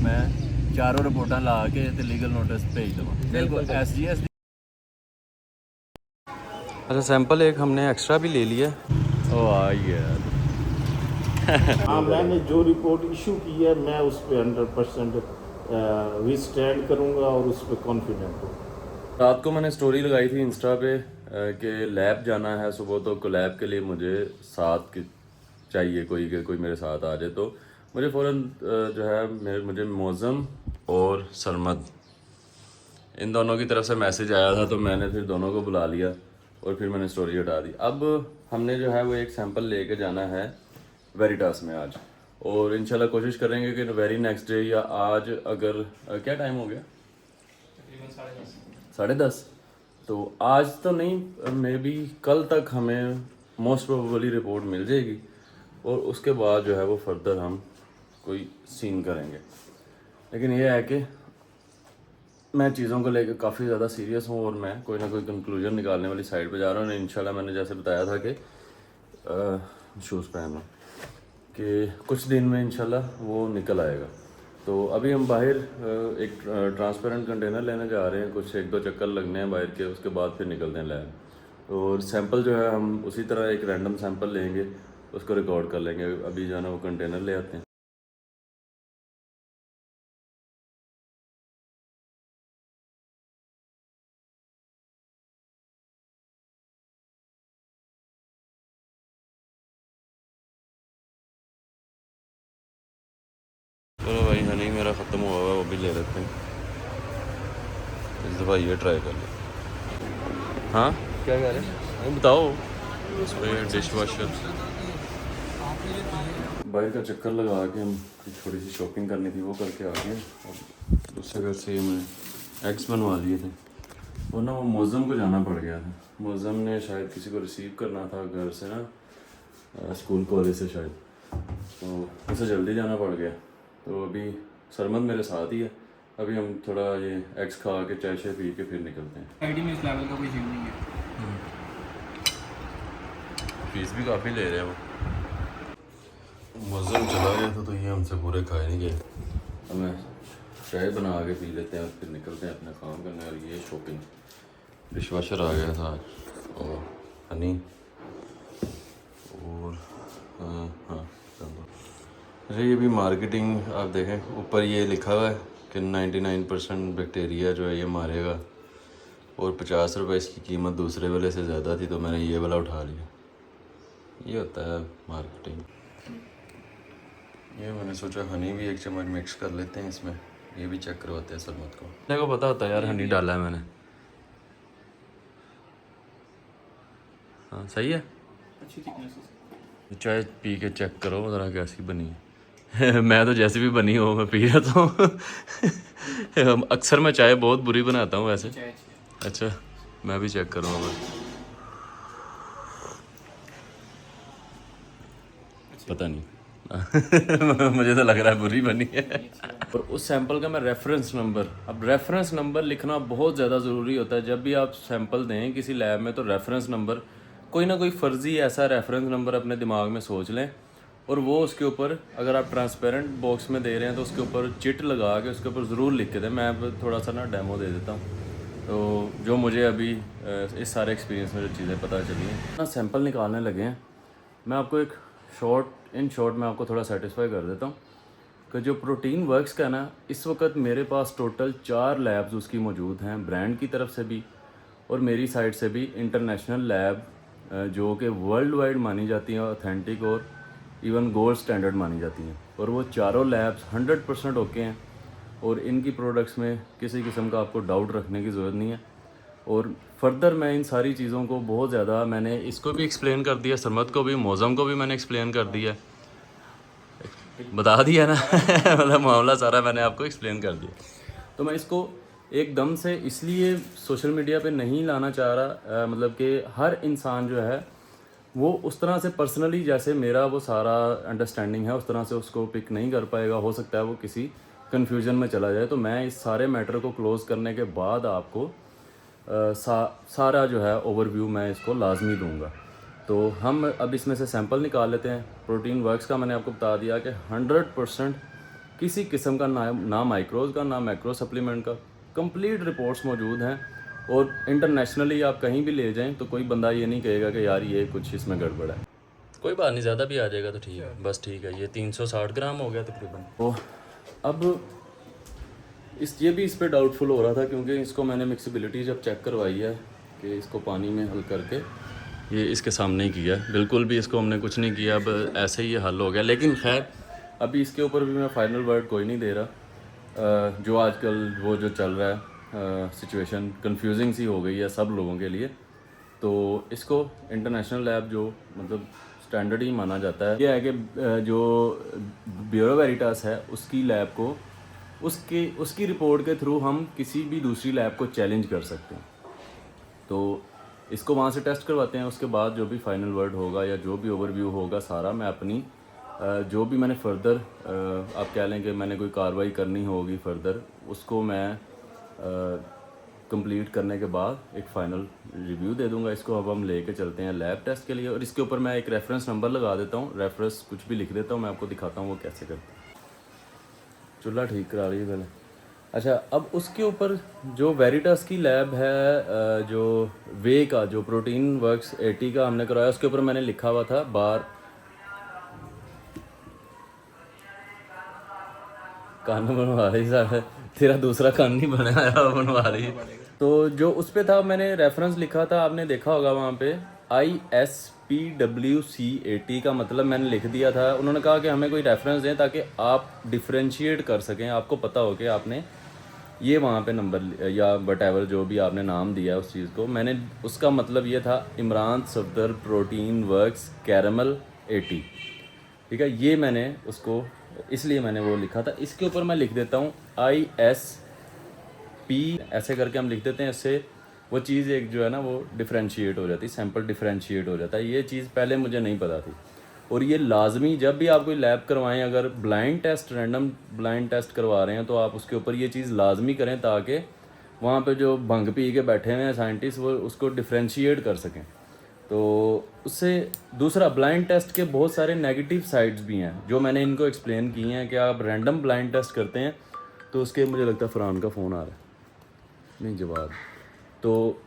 मैं चारों रिपोर्टां ला के ते लीगल नोटिस भेज दूँ। बिल्कुल SGS। अच्छा सैंपल एक हमने एक्स्ट्रा भी ले लिया। ओ यार हाँ, मैंने जो रिपोर्ट इशू की है मैं उस पर 100% विस्टैंड करूँगा और उस पर कॉन्फिडेंट हूँ। रात को मैंने स्टोरी लगाई थी इंस्टा पे कि लैब जाना है सुबह, तो लैब के लिए मुझे साथ की चाहिए कोई कि कोई मेरे साथ आ जाए। तो मुझे फ़ौरन जो है मुझे मौज़म और सरमद इन दोनों की तरफ से मैसेज आया था, तो मैंने फिर दोनों को बुला लिया और फिर मैंने स्टोरी हटा दी। अब हमने जो है वो एक सैंपल लेके जाना है वेरिटास में आज, और इंशाल्लाह कोशिश करेंगे कि वेरी नेक्स्ट डे या आज, अगर क्या टाइम हो गया, 10:30। तो आज तो नहीं, मे बी कल तक हमें मोस्ट प्रोबेबली रिपोर्ट मिल जाएगी, और उसके बाद जो है वो फर्दर हम कोई सीन करेंगे। लेकिन ये है कि मैं चीज़ों को लेकर काफ़ी ज़्यादा सीरियस हूँ और मैं कोई ना कोई कंक्लूजन निकालने वाली साइड पे जा रहा हूँ। इंशाल्लाह मैंने जैसे बताया था कि शूज़ पहनना कि कुछ दिन में इंशाल्लाह वो निकल आएगा। तो अभी हम बाहर एक ट्रांसपेरेंट कंटेनर लेने जा रहे हैं, कुछ 1-2 चक्कर लगने हैं बाहर के, उसके बाद फिर निकलते हैं लैब। और सैंपल जो है हम उसी तरह एक रैंडम सैंपल लेंगे, उसको रिकॉर्ड कर लेंगे। अभी जो है ना वो कंटेनर ले आते हैं। चलो भाई, हनी मेरा ख़त्म हुआ हुआ, वो भी ले लेते हैं इस दफ़ा, ये ट्राई कर लो। हाँ क्या कह रहे हैं बताओ। इसमें डिश वॉशर बाहर का चक्कर लगा के हम थोड़ी सी शॉपिंग करनी थी, वो करके आ गए। अब दूसरे घर से हमने एग्स बनवा लिए थे, वरना वो मौज़म को जाना पड़ गया था। मौज़म ने शायद किसी को रिसीव करना था घर से ना, स्कूल कॉलेज से शायद, तो उसे जल्दी जाना पड़ गया। तो अभी सरमद मेरे साथ ही है। अभी हम थोड़ा ये एग्स खा के चाय शाय पी के फिर निकलते हैं। आईडी में इस लेवल का कोई जिम नहीं है। फीस भी काफ़ी ले रहे हैं वो। मौज़म चला गया था तो ये हमसे पूरे खाए नहीं गए। हमें चाय बना के पी लेते हैं और फिर निकलते हैं अपना काम करने। और ये शॉपिंग डिश वॉशर आ गया था आज, और हनी, और हाँ अरे ये भी मार्केटिंग आप देखें, ऊपर ये लिखा हुआ है कि 99% बैक्टीरिया जो है ये मारेगा, और 50 रुपये इसकी कीमत दूसरे वाले से ज़्यादा थी, तो मैंने ये वाला उठा लिया। ये होता है मार्केटिंग। ये मैंने सोचा हनी भी एक चम्मच मिक्स कर लेते हैं इसमें, ये भी चेक करवाते हैं सरमत को। मेरे को पता होता है यार हनी डाला है मैंने। हाँ सही है, अच्छी थिकनेस है। चाय पी के चेक करो ज़रा कैसी बनी है। मैं तो जैसी भी बनी हो मैं पी रहा हूँ। अक्सर मैं चाय बहुत बुरी बनाता हूँ वैसे। चाय अच्छी है। अच्छा मैं भी चेक करूँगा। पता नहीं। मुझे तो लग रहा है बुरी बनी है। और उस सैंपल का मैं रेफरेंस नंबर, अब रेफरेंस नंबर लिखना बहुत ज़्यादा ज़रूरी होता है जब भी आप सैंपल दें किसी लैब में। तो रेफरेंस नंबर, कोई ना कोई फ़र्ज़ी ऐसा रेफरेंस नंबर अपने दिमाग में सोच लें, और वो उसके ऊपर, अगर आप ट्रांसपेरेंट बॉक्स में दे रहे हैं तो उसके ऊपर चिट लगा के उसके ऊपर ज़रूर लिख के दें। मैं अब थोड़ा सा ना डेमो दे देता हूँ, तो जो मुझे अभी इस सारे एक्सपीरियंस में जो चीज़ें पता चली हैं ना, सैंपल निकालने लगे हैं। मैं आपको एक इन शॉर्ट में आपको थोड़ा सेटिस्फाई कर देता हूँ कि जो प्रोटीन वर्क्स का ना, इस वक्त मेरे पास टोटल 4 लैब्स उसकी मौजूद हैं, ब्रांड की तरफ से भी और मेरी साइड से भी। इंटरनेशनल लैब जो कि वर्ल्ड वाइड मानी जाती हैं, ऑथेंटिक और इवन गोल्ड स्टैंडर्ड मानी जाती हैं, और वो चारों लैब्स 100% ओके हैं, और इनकी प्रोडक्ट्स में किसी किस्म का आपको डाउट रखने की ज़रूरत नहीं है। और फर्दर मैं इन सारी चीज़ों को बहुत ज़्यादा, मैंने इसको भी एक्सप्लेन कर दिया, सरमत को भी, मौज़म को भी मैंने एक्सप्लेन कर दिया, बता दिया ना। मतलब मामला सारा मैंने आपको एक्सप्लेन कर दिया। तो मैं इसको एकदम से इसलिए सोशल मीडिया पे नहीं लाना चाह रहा, मतलब कि हर इंसान जो है वो उस तरह से पर्सनली, जैसे मेरा वो सारा अंडरस्टैंडिंग है उस तरह से उसको पिक नहीं कर पाएगा। हो सकता है वो किसी कन्फ्यूजन में चला जाए। तो मैं इस सारे मैटर को क्लोज़ करने के बाद आपको सारा जो है ओवरव्यू मैं इसको लाजमी दूंगा। तो हम अब इसमें से सैंपल निकाल लेते हैं। प्रोटीन वर्क्स का मैंने आपको बता दिया कि 100% किसी किस्म का ना माइक्रोज का ना मैक्रो सप्लीमेंट का, कंप्लीट रिपोर्ट्स मौजूद हैं। और इंटरनेशनली आप कहीं भी ले जाएं तो कोई बंदा ये नहीं कहेगा कि यार ये कुछ इसमें गड़बड़ है। कोई बात नहीं, ज़्यादा भी आ जाएगा तो ठीक है, बस ठीक है। ये 360 ग्राम हो गया तकरीबन। तो अब ये भी इस पर डाउटफुल हो रहा था, क्योंकि इसको मैंने मिक्सिबिलिटी जब चेक करवाई है कि इसको पानी में हल करके ये इसके सामने ही किया है, बिल्कुल भी इसको हमने कुछ नहीं किया, अब ऐसे ही ये हल हो गया। लेकिन खैर अभी इसके ऊपर भी मैं फाइनल वर्ड कोई नहीं दे रहा। जो आजकल वो जो चल रहा है सिचुएशन कंफ्यूजिंग सी हो गई है सब लोगों के लिए, तो इसको इंटरनेशनल लैब जो मतलब स्टैंडर्ड ही माना जाता है। ये है कि जो ब्यूरो वेरिटास है उसकी लैब को उसकी रिपोर्ट के थ्रू हम किसी भी दूसरी लैब को चैलेंज कर सकते हैं। तो इसको वहाँ से टेस्ट करवाते हैं, उसके बाद जो भी फाइनल वर्ड होगा या जो भी ओवरव्यू होगा सारा मैं अपनी जो भी मैंने फर्दर आप कह लें कि मैंने कोई कार्रवाई करनी होगी फर्दर, उसको मैं कंप्लीट करने के बाद एक फ़ाइनल रिव्यू दे दूंगा। इसको अब हम लेके चलते हैं लैब टेस्ट के लिए, और इसके ऊपर मैं एक रेफरेंस नंबर लगा देता हूँ, रेफरेंस कुछ भी लिख देता हूँ, मैं आपको दिखाता हूँ वो कैसे करते हैं। चूल्हा ठीक करा रही है पहले। अच्छा, अब उसके ऊपर जो वेरिटास की लैब है, जो वे का जो प्रोटीन वर्क्स 80 का हमने करवाया, उसके ऊपर मैंने लिखा हुआ था बार कान बनवा रही सारा, तेरा दूसरा कान नहीं बनाया बनवा रही। तो जो उस पे था मैंने रेफरेंस लिखा था, आपने देखा होगा वहाँ पे ISPWC80 का मतलब मैंने लिख दिया था। उन्होंने कहा कि हमें कोई रेफरेंस दें ताकि आप डिफ्रेंशिएट कर सकें, आपको पता हो कि आपने ये वहाँ पे नंबर या वटेवर जो भी आपने नाम दिया है उस चीज़ को, मैंने उसका मतलब ये था Imran Safdar protein works caramel 80, ठीक है। ये मैंने उसको इसलिए मैंने वो लिखा था। इसके ऊपर मैं लिख देता हूँ ISP, ऐसे करके हम लिख देते हैं, इससे वो चीज़ एक जो है ना वो डिफ्रेंशिएट हो जाती है, सैंपल डिफ्रेंशिएट हो जाता है। ये चीज़ पहले मुझे नहीं पता थी, और ये लाजमी जब भी आप कोई लैब करवाएं, अगर blind test random blind test करवा रहे हैं तो आप उसके ऊपर ये चीज़ लाजमी करें ताकि वहाँ पे जो भंग पी के बैठे हुए हैं साइंटिस्ट वो उसको डिफ्रेंशिएट कर सकें। तो उससे दूसरा, ब्लाइंड टेस्ट के बहुत सारे नेगेटिव साइड्स भी हैं जो मैंने इनको एक्सप्लेन किए हैं कि आप रैंडम ब्लाइंड टेस्ट करते हैं तो उसके, मुझे लगता है फरहान का फ़ोन आ रहा है, नहीं जवाब, तो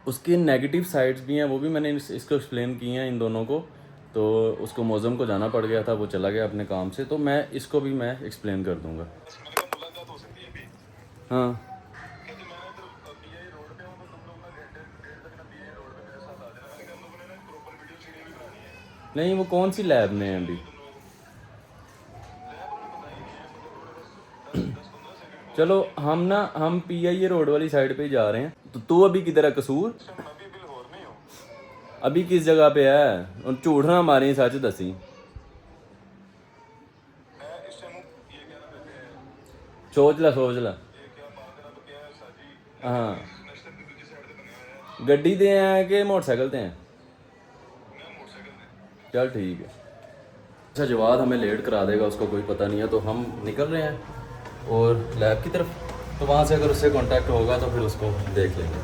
उसके नेगेटिव साइड्स भी हैं, वो भी मैंने इसको एक्सप्लेन किए हैं इन दोनों को। तो उसको मौज़म को जाना पड़ गया था, वो चला गया अपने काम से, तो मैं इसको भी मैं एक्सप्लेन कर दूंगा। हाँ नहीं, वो कौन सी लैब में है अभी? चलो हम PIA रोड वाली साइड पे ही जा रहे हैं। तो तू अभी किधर है कसूर? अभी किस जगह पे है? और झूठ ना मारी, सच दसी। सोच ला हाँ, गड्डी दे हैं कि मोटरसाइकिल ते हैं? चल ठीक है। अच्छा, जवाद हमें लेट करा देगा, उसको कोई पता नहीं है, तो हम निकल रहे हैं और लैब की तरफ। तो वहाँ से अगर उससे कांटेक्ट होगा तो फिर उसको देख लेंगे।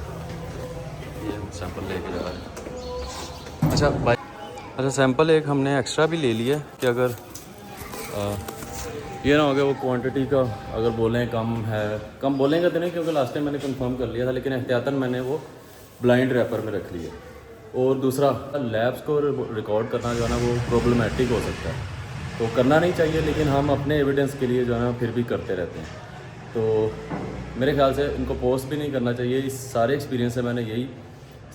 ये सैंपल लेके जा रहे हैं। अच्छा भाई, अच्छा सैंपल एक हमने एक्स्ट्रा भी ले लिया कि अगर ये ना हो गया वो क्वांटिटी का अगर बोलें कम है, कम बोलेंगे तो नहीं, क्योंकि लास्ट टाइम मैंने कंफर्म कर लिया था, लेकिन एहतियातन मैंने वो ब्लाइंड रैपर में रख लिया। और दूसरा, लैब्स को रिकॉर्ड करना जो है ना वो प्रॉब्लमेटिक हो सकता है, तो करना नहीं चाहिए, लेकिन हम अपने एविडेंस के लिए जो है ना फिर भी करते रहते हैं। तो मेरे ख्याल से इनको पोस्ट भी नहीं करना चाहिए। इस सारे एक्सपीरियंस से मैंने यही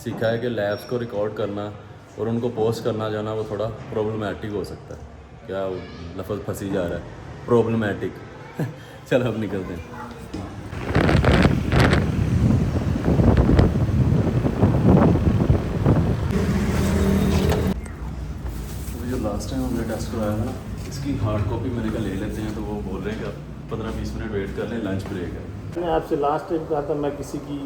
सीखा है कि लैब्स को रिकॉर्ड करना और उनको पोस्ट करना जो है ना वो थोड़ा प्रॉब्लमेटिक हो सकता है। क्या लफ्ज़ फंसी जा रहा है, प्रॉब्लमेटिक। चलो अब निकलते हैं। लास्ट टाइम हमने टेस्ट करवाया था ना, इसकी हार्ड कॉपी मैंने कहा ले लेते हैं, तो वो बोल रहे हैं कि 15-20 मिनट वेट कर लें, लंच ब्रेक है। मैंने आपसे लास्ट टाइम कहा था मैं किसी की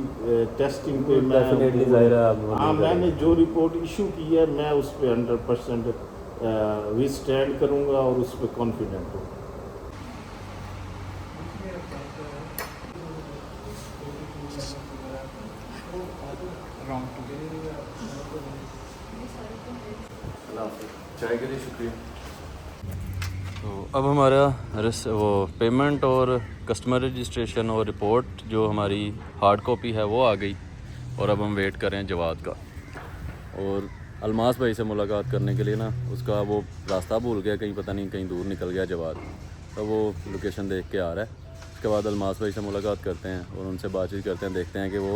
टेस्टिंग पे डेफिनेटली जाहिर है आप हाँ, मैंने जो रिपोर्ट इशू की है मैं उस पर 100% विस्टैंड करूँगा और उस पर कॉन्फिडेंट हूँ। चाय के लिए शुक्रिया। तो अब हमारा वो पेमेंट और कस्टमर रजिस्ट्रेशन और रिपोर्ट जो हमारी हार्ड कॉपी है वो आ गई, और अब हम वेट कर रहे हैं जवाद का। और अलमास भाई से मुलाकात करने के लिए ना उसका वो रास्ता भूल गया, कहीं पता नहीं कहीं दूर निकल गया जवाद, तो वो लोकेशन देख के आ रहा है। उसके बाद अलमास भाई से मुलाकात करते हैं और उनसे बातचीत करते हैं, देखते हैं कि वो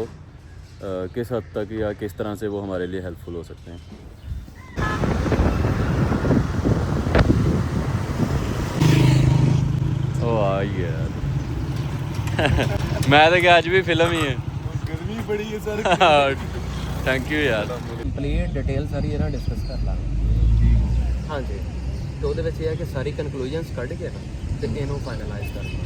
किस हद तक या किस तरह से वो हमारे लिए हेल्पफुल हो सकते हैं। ओ आई यार मैं तो क्या आज भी फिल्म ही है, गर्मी बड़ी है सर। थैंक यू यार। ਕੰਪਲੀਟ ਡਿਟੇਲ ਸਾਰੀ ਇਹਨਾਂ ਡਿਸਕਸ ਕਰ ਲਾਂਗੇ। ਹਾਂਜੀ ਤੇ ਉਹਦੇ ਵਿੱਚ ਇਹ ਹੈ ਕਿ ਸਾਰੀ ਕਨਕਲੂਜਨਸ ਕੱਢ ਕੇ ਨਾ ਤੇ ਇਹਨੂੰ ਫਾਈਨਲਾਈਜ਼ ਕਰਨਾ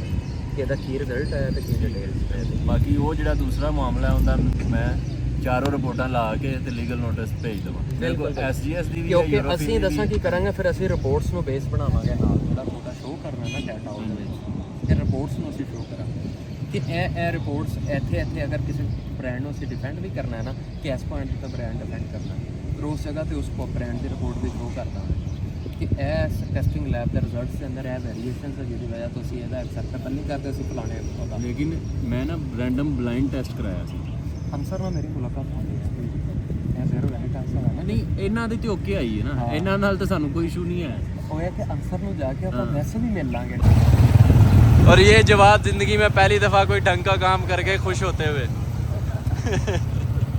ਕਿ ਇਹਦਾ ਕੀ ਰਿਜ਼ਲਟ ਆਇਆ ਤੇ ਕੀ ਡਿਟੇਲਸ ਹੈ। ਬਾਕੀ ਉਹ ਜਿਹੜਾ ਦੂਸਰਾ ਮਾਮਲਾ ਹੁੰਦਾ ਮੈਂ ਚਾਰੋਂ ਰਿਪੋਰਟਾਂ ਲਾ ਕੇ ਤੇ ਲੀਗਲ ਨੋਟਿਸ ਭੇਜ ਦੇਵਾਂ। ਬਿਲਕੁਲ ਐਸਜੀਐਸ ਦੀ ਵੀ ਕਿਉਂਕਿ ਅਸੀਂ ਦੱਸਾਂ ਕੀ ਕਰਾਂਗੇ, ਫਿਰ ਅਸੀਂ ਰਿਪੋਰਟਸ ਨੂੰ ਬੇਸ ਬਣਾਵਾਂਗੇ ਨਾਲ ਜਿਹੜਾ ਤੁਹਾਡਾ ਸ਼ੋਅ ਕਰਨਾ ਨਾ ਡਾਟਾ ਉਹਦੇ ਵਿੱਚ ਇਹ ਰਿਪੋਰਟਸ ਨੂੰ ਅਸੀਂ ਸ਼ੋਅ ਕਰਾਂਗੇ ਕਿ ਇਹ ਰਿਪੋਰਟਸ ਇੱਥੇ ਅਗਰ ਕਿਸੇ ब्रांड ਨੂੰ ਅਸੀਂ डिफेंड भी करना है ना कि इस पॉइंट ਤੇ ब्रांड डिफेंड करना है, फिर उस जगह ਤੇ ਉਸ ब्रांड ਦੀ ਰਿਪੋਰਟ ਵੀ ਸ਼ੋਅ ਕਰਦਾ ਕਿ ਇਸ ਟੈਸਟਿੰਗ ਲੈਬ ਦੇ ਰਿਜ਼ਲਟਸ ਦੇ ਅੰਦਰ ਇਹ ਵੇਰੀਏਸ਼ਨਸ ਹੈ ਜਿਹਦੀ ਵਜ੍ਹਾ ਤੋਂ ਅਸੀਂ ਇਹਦਾ ਐਕਸੈਪਟੇਬਲ ਨਹੀਂ ਕਰਦੇ, ਅਸੀਂ ਫਲਾਣੇ ਉਹਦਾ। ਲੇਕਿਨ ਮੈਂ ਨਾ ਰੈਂਡਮ ਬਲਾਈਂਡ ਟੈਸਟ ਕਰਾਇਆ ਸੀ। ਅਨਸਰ ਨਾਲ ਮੇਰੀ ਮੁਲਾਕਾਤ ਹੋਈ ਹੈ, ਇਹ ਜ਼ੀਰੋ ਰੈਂਕ ਆਂਸਰ ਹੈ ਨਹੀਂ ਇਹਨਾਂ ਦੀ ਤੇ ਓਕੇ ਆਈ ਹੈ ਨਾ, ਇਹਨਾਂ ਨਾਲ ਤਾਂ ਸਾਨੂੰ ਕੋਈ ਇਸ਼ੂ ਨਹੀਂ ਹੈ। ਉਹ ਹੈ ਕਿ ਅਨਸਰ ਨੂੰ ਜਾ ਕੇ ਆਪਾਂ ਵੈਸੇ ਵੀ ਮਿਲ ਲਾਂਗੇ। और ये जवाब ज़िंदगी में पहली दफ़ा कोई ढंग का काम करके खुश होते हुए।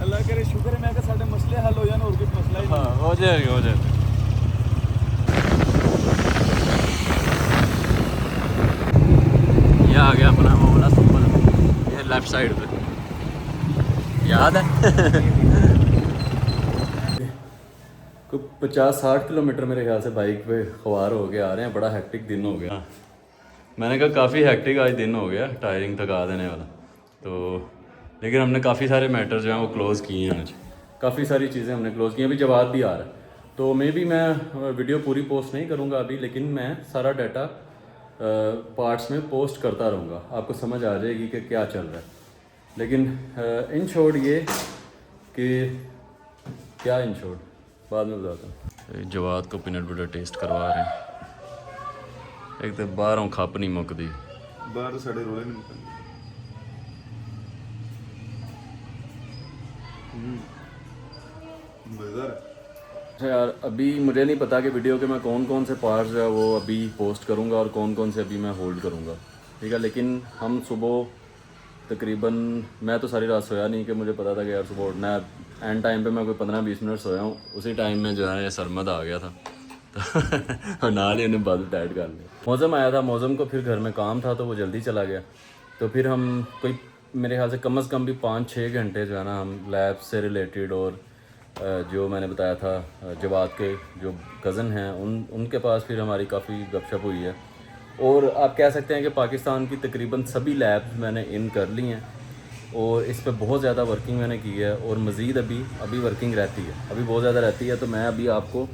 अल्लाह करे शुक्र है मैं कि साडे मसले हल हो जान और कोई मसला ही हाँ हो जाएगा हो जाएगा। ये आ गया अपना वो वाला सिंपल, ये लेफ्ट साइड पे याद है। कोई 50-60 किलोमीटर मेरे ख्याल से बाइक पे सवार हो के आ रहे हैं, बड़ा हैक्टिक दिन हो गया। मैंने कहा काफ़ी हैक्टिक आज दिन हो गया, टायरिंग थका देने वाला। तो लेकिन हमने काफ़ी सारे मैटर जो हैं वो क्लोज़ किए हैं आज, काफ़ी सारी चीज़ें हमने क्लोज़ की हैं। अभी जवाब भी आ रहा है तो मे भी मैं वीडियो पूरी पोस्ट नहीं करूँगा अभी, लेकिन मैं सारा डाटा पार्ट्स में पोस्ट करता रहूँगा, आपको समझ आ जाएगी कि क्या चल रहा है। लेकिन इन शॉर्ट ये कि क्या इन शॉर्ट बाद में बताता हूँ। जवाद को पीनट बटर टेस्ट करवा रहे हैं, एक तो बाहरों खप नहीं मुकदी, बाहर साडे रोले नहीं मुकदे। मजेदार है। अच्छा यार अभी मुझे नहीं पता कि वीडियो के मैं कौन कौन से पार्ट्स जो है वो अभी पोस्ट करूँगा और कौन कौन से अभी मैं होल्ड करूँगा, ठीक है। लेकिन हम सुबह तकरीबन, मैं तो सारी रात सोया नहीं कि मुझे पता था कि यार सुबह उठना है। एंड टाइम पे मैं कोई 15-20 मिनट सोया हूँ, उसी टाइम में जो है ये सरमद आ गया था तो नाल ही उन्हें बाजू टाइट कर लिया। मौसम आया था, मौसम को फिर घर में काम था तो वो जल्दी चला गया। तो फिर हम कोई मेरे ख्याल से कम से कम भी 5-6 घंटे जो है ना हम लैब से रिलेटेड और जो मैंने बताया था जवाद के जो कज़न हैं उनके पास फिर हमारी काफ़ी गपशप हुई है। और आप कह सकते हैं कि पाकिस्तान की तकरीबन सभी लैब्स मैंने इन कर ली हैं और इस पर बहुत ज़्यादा वर्किंग मैंने की है और मज़ीद अभी वर्किंग रहती है, अभी बहुत ज़्यादा रहती है। तो मैं अभी आपको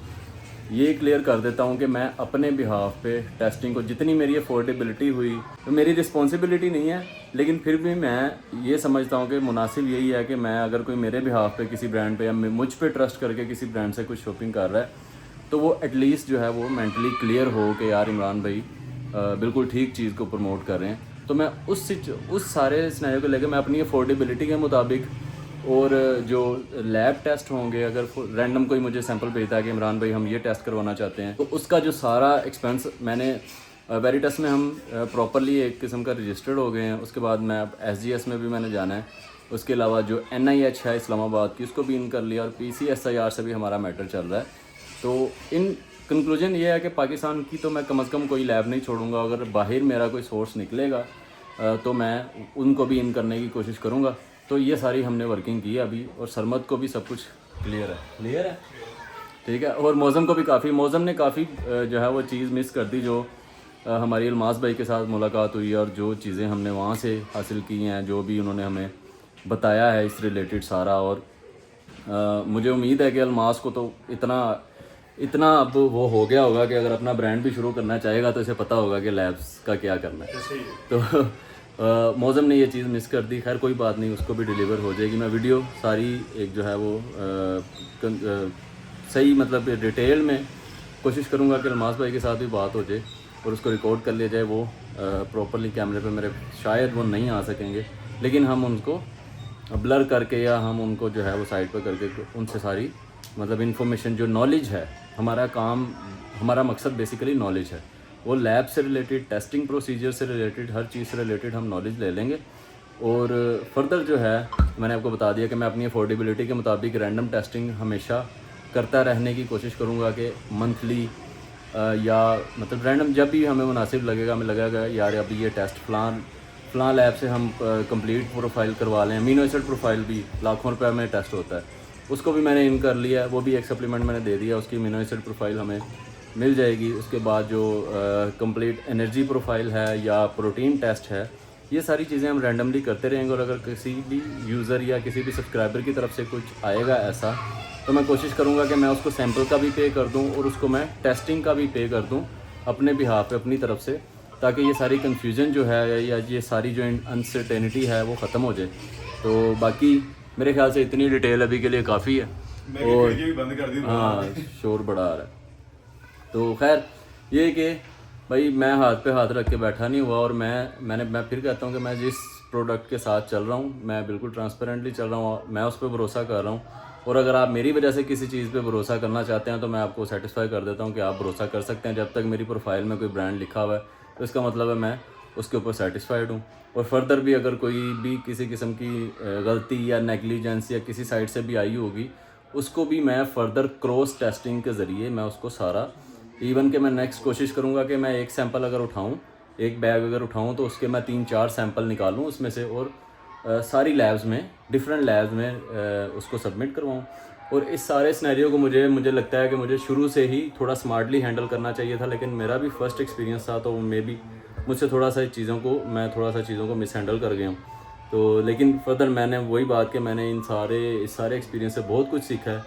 ये क्लियर कर देता हूँ कि मैं अपने बिहाफ पे टेस्टिंग को जितनी मेरी अफोर्डेबिलिटी हुई, तो मेरी रिस्पॉन्सिबिलिटी नहीं है, लेकिन फिर भी मैं ये समझता हूँ कि मुनासिब यही है कि मैं अगर कोई मेरे बिहाफ पे किसी ब्रांड पे या मुझ पे ट्रस्ट करके किसी ब्रांड से कुछ शॉपिंग कर रहा है तो वो एटलीस्ट जो है वो मेंटली क्लियर हो कि यार इमरान भाई बिल्कुल ठीक चीज़ को प्रमोट कर रहे हैं। तो मैं उस सारे सिनेरियो को लेकर मैं अपनी अफोर्डेबिलिटी के मुताबिक और जो लैब टेस्ट होंगे, अगर रैंडम कोई मुझे सैंपल भेजता है कि इमरान भाई हम ये टेस्ट करवाना चाहते हैं, तो उसका जो सारा एक्सपेंस मैंने वेरिटस में हम प्रॉपरली एक किस्म का रजिस्टर्ड हो गए हैं। उसके बाद मैं SGS में भी मैंने जाना है, उसके अलावा जो NIH है इस्लामाबाद की उसको भी इन कर लिया और PCSIR से भी हमारा मैटर चल रहा है। तो इन कंक्लूजन ये है कि पाकिस्तान की तो मैं कम से कम कोई लैब नहीं छोड़ूंगा, अगर बाहर मेरा कोई सोर्स निकलेगा तो मैं उनको भी इन करने की कोशिश करूँगा। तो ये सारी हमने वर्किंग की है अभी और सरमद को भी सब कुछ क्लियर है ठीक है। और मौज़म को भी मौज़म ने काफ़ी जो है वो चीज़ मिस कर दी जो हमारी अलमास भाई के साथ मुलाकात हुई और जो चीज़ें हमने वहाँ से हासिल की हैं, जो भी उन्होंने हमें बताया है इस रिलेटेड सारा। और मुझे उम्मीद है कि अलमास को तो इतना अब वो हो गया होगा कि अगर अपना ब्रांड भी शुरू करना चाहेगा तो इसे पता होगा कि लैब्स का क्या करना है। तो मौज़म ने ये चीज़ मिस कर दी, खैर कोई बात नहीं, उसको भी डिलीवर हो जाएगी। मैं वीडियो सारी एक जो है वो सही मतलब डिटेल में कोशिश करूँगा कि अलमास भाई के साथ भी बात हो जाए और उसको रिकॉर्ड कर लिया जाए, वो प्रॉपरली कैमरे पे मेरे शायद वो नहीं आ सकेंगे, लेकिन हम उनको ब्लर करके या हम उनको जो है वो साइड पर करके उनसे सारी मतलब इन्फॉर्मेशन जो नॉलेज है, हमारा काम, हमारा मकसद बेसिकली नॉलेज है, वो लैब से रिलेटेड, टेस्टिंग प्रोसीजर से रिलेटेड, हर चीज़ से रिलेटेड हम नॉलेज ले लेंगे। और फर्दर जो है मैंने आपको बता दिया कि मैं अपनी अफोर्डेबिलिटी के मुताबिक रैंडम टेस्टिंग हमेशा करता रहने की कोशिश करूँगा कि मंथली या मतलब रैंडम जब भी हमें मुनासिब लगेगा, हमें लगेगा यार अभी ये टेस्ट फ़लाँ लैब से हम कंप्लीट प्रोफाइल करवा लें। अमीनो एसिड प्रोफाइल भी लाखों रुपए में टेस्ट होता है, उसको भी मैंने इन कर लिया है, वो भी एक सप्लीमेंट मैंने दे दिया, उसकी अमीनो एसिड प्रोफाइल हमें मिल जाएगी। उसके बाद जो कंप्लीट एनर्जी प्रोफाइल है या प्रोटीन टेस्ट है, ये सारी चीज़ें हम रैंडमली करते रहेंगे। और अगर किसी भी यूज़र या किसी भी सब्सक्राइबर की तरफ से कुछ आएगा ऐसा, तो मैं कोशिश करूँगा कि मैं उसको सैम्पल का भी पे कर दूँ और उसको मैं टेस्टिंग का भी पे कर दूँ अपने बिहाफ पे, अपनी तरफ से, ताकि ये सारी कन्फ्यूजन जो है या ये सारी जो अनसर्टेनिटी है वो ख़त्म हो जाए। तो बाकी मेरे ख्याल से इतनी डिटेल अभी के लिए काफ़ी है। और ये भी बंद कर दी। हाँ, शोर बड़ा आ रहा है। तो खैर ये कि भाई मैं हाथ पे हाथ रख के बैठा नहीं हुआ, और मैं फिर कहता हूँ कि मैं जिस प्रोडक्ट के साथ चल रहा हूँ मैं बिल्कुल ट्रांसपेरेंटली चल रहा हूँ, मैं उस पर भरोसा कर रहा हूँ। और अगर आप मेरी वजह से किसी चीज़ पे भरोसा करना चाहते हैं तो मैं आपको सेटिस्फाई कर देता हूँ कि आप भरोसा कर सकते हैं। जब तक मेरी प्रोफाइल में कोई ब्रांड लिखा हुआ है तो इसका मतलब है मैं उसके ऊपर सेटिस्फाइड हूँ। और फर्दर भी अगर कोई भी किसी किस्म की गलती या नेग्लिजेंस या किसी साइड से भी आई होगी, उसको भी मैं फ़र्दर क्रॉस टेस्टिंग के ज़रिए मैं उसको सारा, इवन कि मैं नेक्स्ट कोशिश करूँगा कि मैं एक सैंपल अगर उठाऊँ, एक बैग अगर उठाऊँ तो उसके मैं 3-4 सैंपल निकालूँ उसमें से, और सारी लैब्स में, डिफरेंट लैब्स में उसको सबमिट करवाऊँ। और इस सारे सिनेरियो को मुझे लगता है कि मुझे शुरू से ही थोड़ा स्मार्टली हैंडल करना चाहिए था, लेकिन मेरा भी फर्स्ट एक्सपीरियंस था, तो मुझसे थोड़ा सा चीज़ों को मिस हैंडल कर गया हूँ। तो लेकिन फर्दर मैंने वही बात कि मैंने इस सारे एक्सपीरियंस से बहुत कुछ सीखा है।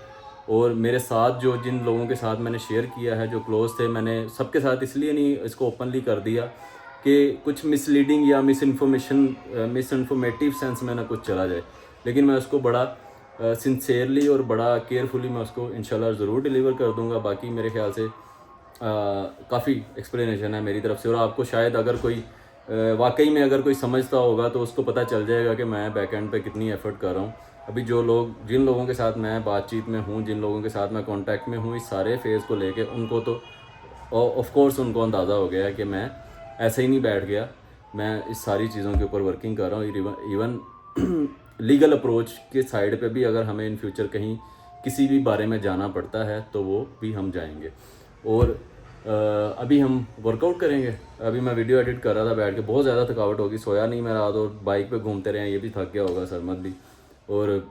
और मेरे साथ जिन लोगों के साथ मैंने शेयर किया है, जो क्लोज थे, मैंने सबके साथ इसलिए नहीं इसको ओपनली कर दिया कि कुछ मिसलीडिंग या मिसइन्फॉर्मेटिव सेंस में ना कुछ चला जाए, लेकिन मैं उसको बड़ा सिंसेरली और बड़ा केयरफुली मैं उसको इंशाल्लाह ज़रूर डिलीवर कर दूंगा। बाकी मेरे ख्याल से काफ़ी एक्सप्लेनेशन है मेरी तरफ से, और आपको शायद अगर कोई वाकई में अगर कोई समझता होगा तो उसको पता चल जाएगा कि मैं बैकएंड पे कितनी एफर्ट कर रहा हूँ। अभी जिन लोगों के साथ मैं बातचीत में हूँ, जिन लोगों के साथ मैं कांटेक्ट में हूँ, इस सारे फेज़ को लेके उनको तो ऑफ कोर्स उनको अंदाज़ा हो गया है कि मैं ऐसे ही नहीं बैठ गया, मैं इस सारी चीज़ों के ऊपर वर्किंग कर रहा हूँ। इवन लीगल अप्रोच के साइड पे भी अगर हमें इन फ्यूचर कहीं किसी भी बारे में जाना पड़ता है तो वो भी हम जाएंगे। और अभी हम वर्कआउट करेंगे। अभी मैं वीडियो एडिट कर रहा था बैठ के, बहुत ज़्यादा थकावट होगी, सोया नहीं मैं रात, और बाइक पे घूमते रहे, ये भी थक गया होगा सरमद भी, और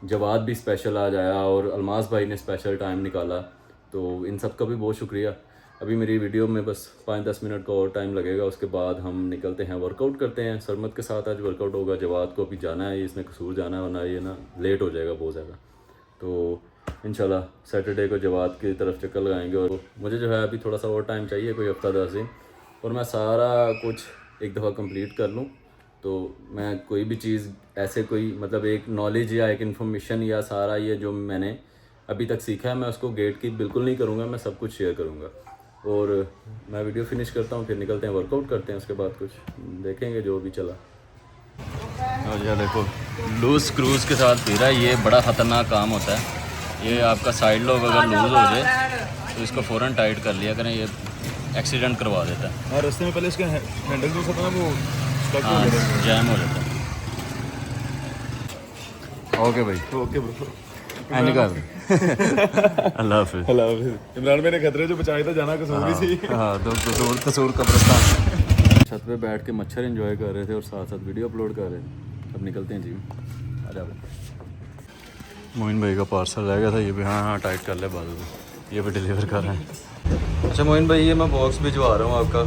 जवाद भी स्पेशल आज आया, और अलमास भाई ने स्पेशल टाइम निकाला, तो इन सब का भी बहुत शुक्रिया। अभी मेरी वीडियो में बस 5-10 मिनट का और टाइम लगेगा, उसके बाद हम निकलते हैं, वर्कआउट करते हैं। सरमद के साथ आज वर्कआउट होगा, जवाद को भी जाना है, इसने कसूर जाना है, वरना ये ना लेट हो जाएगा बहुत ज़्यादा। तो इंशाल्लाह सैटरडे को जवाद की तरफ चक्कर लगाएंगे। और मुझे जो है अभी थोड़ा सा और टाइम चाहिए, कोई हफ्ता 10 दिन, और मैं सारा कुछ एक दफ़ा कंप्लीट कर लूँ। तो मैं कोई भी चीज़ ऐसे कोई मतलब एक नॉलेज या एक इन्फॉर्मेशन या सारा ये जो मैंने अभी तक सीखा है, मैं उसको गेट की बिल्कुल नहीं करूँगा, मैं सब कुछ शेयर करूँगा। और मैं वीडियो फिनिश करता हूँ, फिर निकलते हैं, वर्कआउट करते हैं, उसके बाद कुछ देखेंगे जो भी चला। और यह देखो लूज़ स्क्रूज़ के साथ पी रहा है, ये बड़ा ख़तरनाक काम होता है। ये आपका साइड लॉक अगर लूज़ हो जाए तो इसको फ़ौरन टाइट कर लिया करें, ये एक्सीडेंट करवा देता है। हाँ, रास्ते में पहले इसका हैंडल जो था ना वो हाँ, जैम हो जाता है। ओके भाई, ओके ब्रो, निकाल अल्लाह हाफिज़। अल्लाह हाफिज़। इमरान भाई ने खतरे जो बचाया था, जाना कसूरी सी। हाँ, तो कसूर कब्रिस्तान। छत पे बैठ के मच्छर एंजॉय कर रहे थे और साथ साथ वीडियो अपलोड कर रहे थे। अब निकलते हैं जी, आ जाओ। मोइन भाई का पार्सल रह गया था, ये भी हाँ टाइट कर ले बाजू में, ये भी डिलीवर कर रहे हैं। अच्छा मोइन भाई, ये मैं बॉक्स भिजवा रहा हूँ आपका,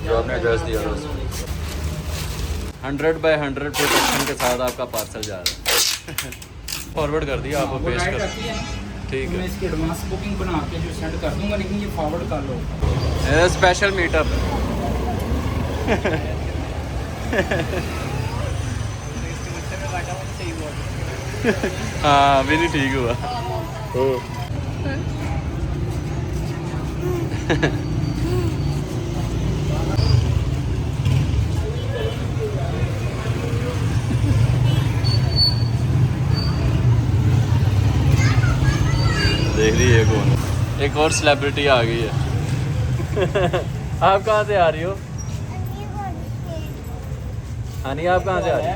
जो आपने एड्रेस दिया था उसमें 100/100 प्रोटेक्शन के साथ आपका पार्सल जा रहा है। फॉरवर्ड कर दिया, आप पेश कर, ठीक है। मैं इसकी एडवांस बुकिंग बना के जो सेंड कर दूंगा, लेकिन ये फॉरवर्ड कर लो। Special meetup. हाँ, अभी नहीं ठीक हुआ। है कौन है। एक और सेलिब्रिटी आ गई है। आप कहाँ से आ रही हो? हनी आप कहाँ से आ रही हो?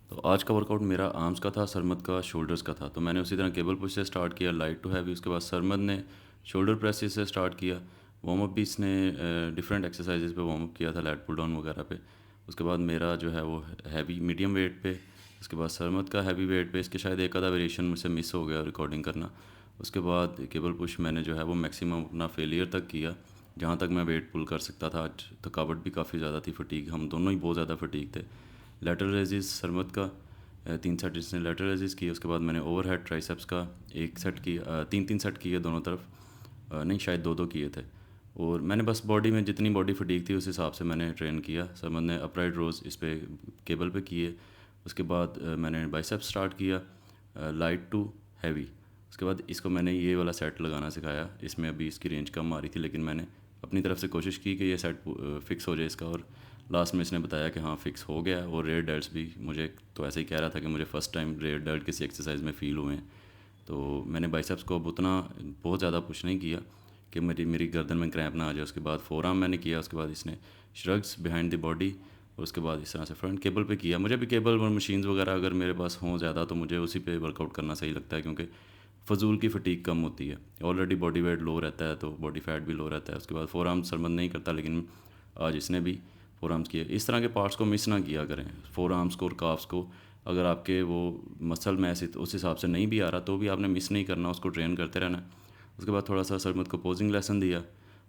तो आज का वर्कआउट मेरा आर्म्स का था, सरमद का शोल्डर्स का था। तो मैंने उसी तरह केबल पुश से स्टार्ट किया, लाइट टू हैवी। उसके बाद सरमद ने शोल्डर प्रेसेस से स्टार्ट किया। वार्म अप भी इसने डिफरेंट एक्सरसाइजेज पे वार्म अप किया था, लैट पुल डाउन वगैरह पे। उसके बाद मेरा जो है वो हैवी मीडियम वेट पे। उसके बाद सरमद का हैवी वेट पे। इसके शायद एक आधा वेरिएशन मुझसे मिस हो गया रिकॉर्डिंग करना। उसके बाद केबल पुश मैंने जो है वो मैक्सिमम अपना फेलियर तक किया, जहाँ तक मैं वेट पुल कर सकता था। आज थकावट भी काफ़ी ज़्यादा थी, फटीक, हम दोनों ही बहुत ज़्यादा फटीक थे। लेटरल रेजिस सरमद का 3 सेट इसने लेटरल रेजिस किए। उसके बाद मैंने ओवरहेड ट्राइसेप्स का 1 सेट किया, 3 सेट किए दोनों तरफ, नहीं शायद 2 किए थे। और मैंने बस बॉडी में जितनी बॉडी फटीक थी उस हिसाब से मैंने ट्रेन किया। सरमद ने अपराइट रोज़ इस पे केबल पे किए। उसके बाद मैंने बाइसेप्स स्टार्ट किया, लाइट टू हैवी। उसके बाद इसको मैंने ये वाला सेट लगाना सिखाया। इसमें अभी इसकी रेंज कम आ रही थी, लेकिन मैंने अपनी तरफ से कोशिश की कि ये सेट फिक्स हो जाए इसका। और लास्ट में इसने बताया कि हाँ फिक्स हो गया। और रेयर डेल्ट्स भी मुझे तो ऐसे ही कह रहा था कि मुझे फ़र्स्ट टाइम रेयर डेल्ट किसी एक्सरसाइज में फ़ील हुए हैं। तो मैंने बाइसेप्स को अब उतना बहुत ज़्यादा पुश नहीं किया कि मेरी गर्दन में क्रैम्प ना आ जाए। उसके बाद फोरआर्म मैंने किया। उसके बाद इसने श्रग्स बिहाइंड द बॉडी। और उसके बाद इस तरह से फ्रंट केबल पे किया। मुझे भी केबल और मशीन्स वगैरह अगर मेरे पास हों ज़्यादा तो मुझे उसी पे वर्कआउट करना सही लगता है, क्योंकि फजूल की फटीक कम होती है। ऑलरेडी बॉडी वेट लो रहता है तो बॉडी फैट भी लो रहता है। उसके बाद फोरआर्म सरमद नहीं करता, लेकिन आज इसने भी फोरआर्म्स किए। इस तरह के पार्ट्स को मिस ना किया करें, फोरआर्म्स को और काफ्स को। अगर आपके वो मसल मैस उस हिसाब से नहीं भी आ रहा तो भी आपने मिस नहीं करना, उसको ट्रेन करते रहना। उसके बाद थोड़ा सा सरमद को पोजिंग लेसन दिया।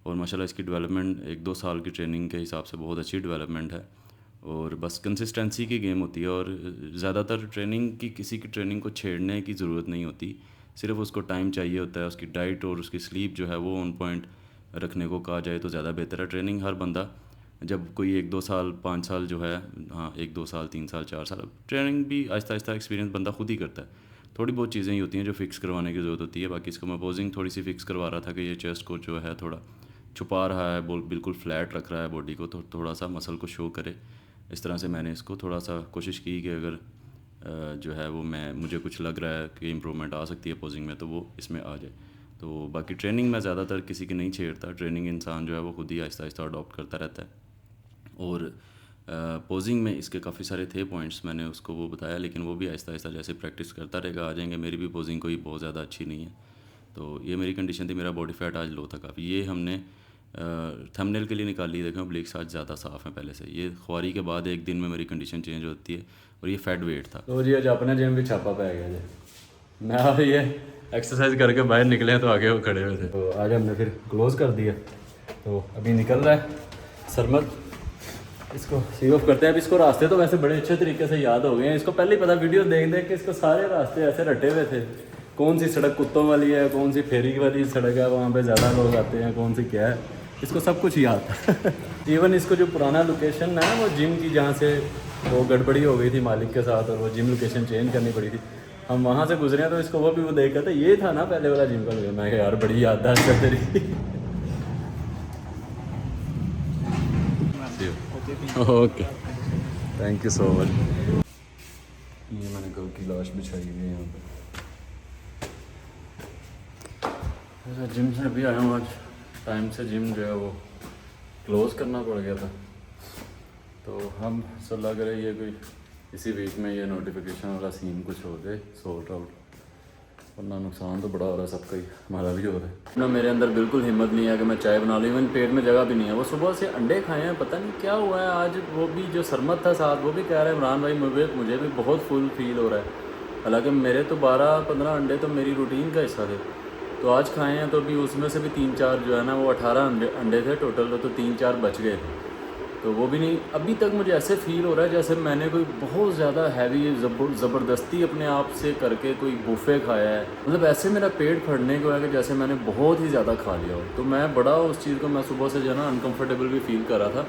और माशाल्लाह इसकी डेवलपमेंट 1-2 साल की ट्रेनिंग के हिसाब से बहुत अच्छी डेवलपमेंट है। और बस कंसिस्टेंसी की गेम होती है। और ज़्यादातर ट्रेनिंग की किसी की ट्रेनिंग को छेड़ने की ज़रूरत नहीं होती, सिर्फ उसको टाइम चाहिए होता है। उसकी डाइट और उसकी स्लीप जो है वो ऑन पॉइंट रखने को कहा जाए तो ज़्यादा बेहतर है। ट्रेनिंग हर बंदा जब कोई 1-2 साल 5 साल जो है, हाँ 1-2 साल 3 साल 4 साल, ट्रेनिंग भी आहिस्ता आहिस्ता एक्सपीरियंस बंदा खुद ही करता है। थोड़ी बहुत चीज़ें ही होती हैं जो फिक्स करवाने की ज़रूरत होती है। बाकी इसको मैं पोजिंग थोड़ी सी फिक्स करवा रहा था कि ये चेस्ट को जो है थोड़ा छुपा रहा है, बिल्कुल फ्लैट रख रहा है बॉडी को, तो थोड़ा सा मसल को शो करे। इस तरह से मैंने इसको थोड़ा सा कोशिश की कि अगर जो है वो मुझे कुछ लग रहा है कि इम्प्रूवमेंट आ सकती है पोजिंग में तो वो इसमें आ जाए। तो बाकी ट्रेनिंग में ज़्यादातर किसी की नहीं छेड़ता। ट्रेनिंग इंसान जो है वो खुद ही आहिस्ता आहिस्ता अडॉप्ट करता रहता है। और पोजिंग में इसके काफ़ी सारे थे पॉइंट्स, मैंने उसको वो बताया, लेकिन वो भी आहिस्ता आहिस्ता जैसे प्रैक्टिस करता रहेगा आ जाएंगे। मेरी भी पोजिंग कोई बहुत ज़्यादा अच्छी नहीं है। तो ये मेरी कंडीशन थी। मेरा बॉडी फैट आज लो था काफ़ी। ये हमने थंबनेल के लिए निकाली, देखें ब्लिक्स आज ज़्यादा साफ़ हैं पहले से। ये ख्वारी के बाद एक दिन में मेरी कंडीशन चेंज होती है। और ये फैट वेट था। तो जी आज अपने जिम भी छापा पै गया जी। मैं अब ये एक्सरसाइज करके बाहर निकले तो आगे वो खड़े हुए थे, तो आज हमने फिर क्लोज़ कर दिया। तो अभी निकल रहा है सरमद, इसको सी ऑफ करते हैं। अब इसको रास्ते तो वैसे बड़े अच्छे तरीके से याद हो गए हैं। इसको पहले ही पता, वीडियो देख देख के इसको सारे रास्ते ऐसे रटे हुए थे। कौन सी सड़क कुत्तों वाली है, कौन सी फेरी वाली सड़क है, वहाँ पे ज़्यादा लोग आते हैं, कौन सी क्या है, इसको सब कुछ याद था। इवन इसको जो पुराना लोकेशन है वो जिम की, जहाँ से वो गड़बड़ी हो गई थी मालिक के साथ और वो जिम लोकेशन चेंज करनी पड़ी थी, हम वहाँ से गुजरे हैं। तो इसको वो भी वो देख रहा था, ये था ना पहले वाला जिम का लोकेशन। मैं यार बड़ी याददाश्त है तेरी। Okay, thank you so much. ये मैंने कल की लाश बिछाई हुई है यहाँ पे। जिम से अभी आया हूँ। आज टाइम से जिम जो है वो क्लोज़ करना पड़ गया था। तो हम सलाह करें ये कोई इसी वीक में ये नोटिफिकेशन वाला सीन कुछ हो जाए सॉर्ट आउट, वरना नुकसान तो बड़ा हो रहा है सबका ही, हमारा भी हो रहा है ना। मेरे अंदर बिल्कुल हिम्मत नहीं है कि मैं चाय बना लूँ। इवन पेट में जगह भी नहीं है। वो सुबह से अंडे खाए हैं, पता नहीं क्या हुआ है आज। वो भी जो सरमद था साथ, वो भी कह रहा है इमरान भाई मुझे भी बहुत फुल फील हो रहा है। हालांकि मेरे तो 12-15 अंडे तो मेरी रूटीन का हिस्सा थे, तो आज खाए हैं। तो अभी उसमें से भी 3-4 जो है ना वो 18 अंडे थे टोटल, तो 3-4 बच गए थे। तो वो भी नहीं, अभी तक मुझे ऐसे फील हो रहा है जैसे मैंने कोई बहुत ज़्यादा हैवी ज़बरदस्ती अपने आप से करके कोई बुफे खाया है। मतलब ऐसे मेरा पेट फटने को है कि जैसे मैंने बहुत ही ज़्यादा खा लिया हो। तो मैं बड़ा उस चीज़ को, मैं सुबह से जो है ना अनकम्फर्टेबल भी फील कर रहा था।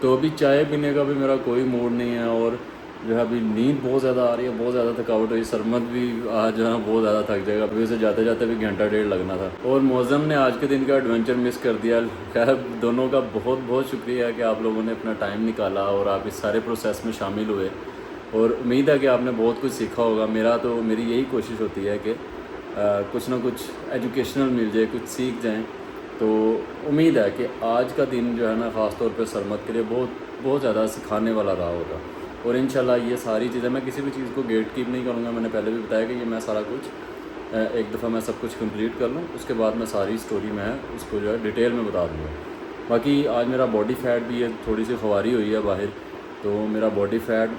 तो अभी चाय पीने का भी मेरा कोई मूड नहीं है। और जो है अभी नींद बहुत ज़्यादा आ रही है, बहुत ज़्यादा थकावट हुई। सरमद भी आज जो है ना बहुत ज़्यादा थक जाएगा, अभी उसे जाते जाते भी 1-1.5 लगना था। और मौज़म ने आज के दिन का एडवेंचर मिस कर दिया। खैर दोनों का बहुत बहुत शुक्रिया कि आप लोगों ने अपना टाइम निकाला और आप इस सारे प्रोसेस में शामिल हुए। और उम्मीद है कि आपने बहुत कुछ सीखा होगा। मेरी यही कोशिश होती है कि कुछ ना कुछ एजुकेशनल मिल जाए, कुछ सीख जाएं। तो उम्मीद है कि आज का दिन जो है ना, ख़ास तौर पे सरमद के लिए बहुत ज़्यादा सिखाने वाला रहा होगा। और इंशाल्लाह ये सारी चीज़ें, मैं किसी भी चीज़ को गेट कीप नहीं करूँगा। मैंने पहले भी बताया कि ये मैं सारा कुछ एक दफ़ा मैं सब कुछ कंप्लीट कर लूँ, उसके बाद मैं सारी स्टोरी मैं उसको जो है डिटेल में बता दूँगा। बाकी आज मेरा बॉडी फैट भी है, थोड़ी सी ख्वारी हुई है बाहर, तो मेरा बॉडी फैट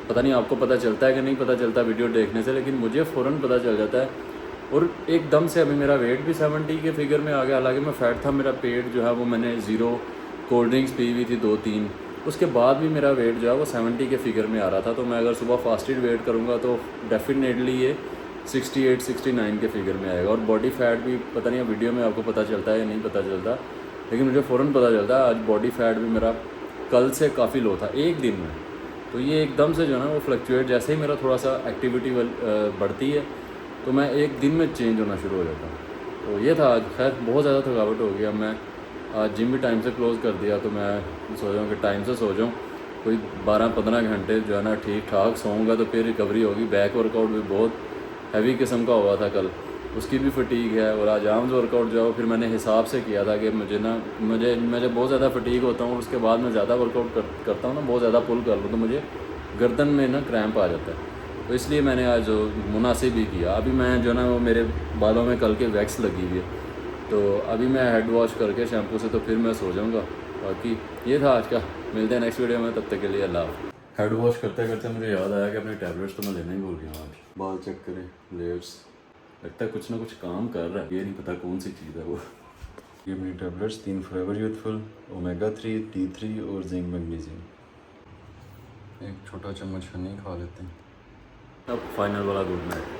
पता नहीं आपको पता चलता है कि नहीं पता चलता वीडियो देखने से, लेकिन मुझे फ़ौरन पता चल जाता है। और एकदम से अभी मेरा वेट भी 70 के फिगर में आ गया। हालांकि मैं फ़ैट था, मेरा पेट जो है वो मैंने 0 कोल्ड ड्रिंक्स पी हुई थी 2-3, उसके बाद भी मेरा वेट जो है वो 70 के फिगर में आ रहा था। तो मैं अगर सुबह फास्टेड वेट करूँगा तो डेफिनेटली ये 68-69 के फिगर में आएगा। और बॉडी फैट भी पता नहीं वीडियो में आपको पता चलता है या नहीं पता चलता, लेकिन मुझे फ़ौरन पता चलता है। आज बॉडी फैट भी मेरा कल से काफ़ी लो था एक दिन में। तो ये एकदम से जो है ना वो फ्लक्चुएट, जैसे ही मेरा थोड़ा सा एक्टिविटी बढ़ती है तो मैं एक दिन में चेंज होना शुरू हो जाता हूँ। तो ये था आज। खैर बहुत ज़्यादा थकावट हो गया। मैं आज जिम भी टाइम से क्लोज़ कर दिया, तो मैं सोच रहा हूँ कि टाइम से सो जाऊँ, कोई 12-15 घंटे जो है ना ठीक ठाक सोऊंगा तो फिर रिकवरी होगी। बैक वर्कआउट भी बहुत हैवी किस्म का हुआ था कल, उसकी भी फटीक है। और आज आर्म्स वर्कआउट जो है फिर मैंने हिसाब से किया था कि मुझे जब बहुत ज़्यादा फटीक होता हूँ, उसके बाद मैं ज़्यादा वर्कआउट करता हूँ ना, बहुत ज़्यादा पुल कर लूँ तो मुझे गर्दन में ना क्रैम्प आ जाता है। तो इसलिए मैंने आज जो मुनासिब ही किया। अभी मैं जो ना वो मेरे बालों में कल के वैक्स लगी हुई है, तो अभी मैं हेड वॉश करके शैम्पू से तो फिर मैं सो जाऊँगा। बाकी ये था आज का। मिलते हैं नेक्स्ट वीडियो में, तब तक के लिए अल्लाह हाफ़िज़। हेड वॉश करते करते मुझे याद आया कि अपने टैबलेट्स तो मैं लेना ही भूल गया आज। बाल चेक करें, लेयर्स, लगता है कुछ ना कुछ काम कर रहा है, ये नहीं पता कौन सी चीज़ है वो। ये मेरी tablets 3 forever youthful, omega-3, D3 और जिंक मैग्नीशियम। एक छोटा चम्मच हनी खा लेते हैं। अब फाइनल वाला गुड नाइट।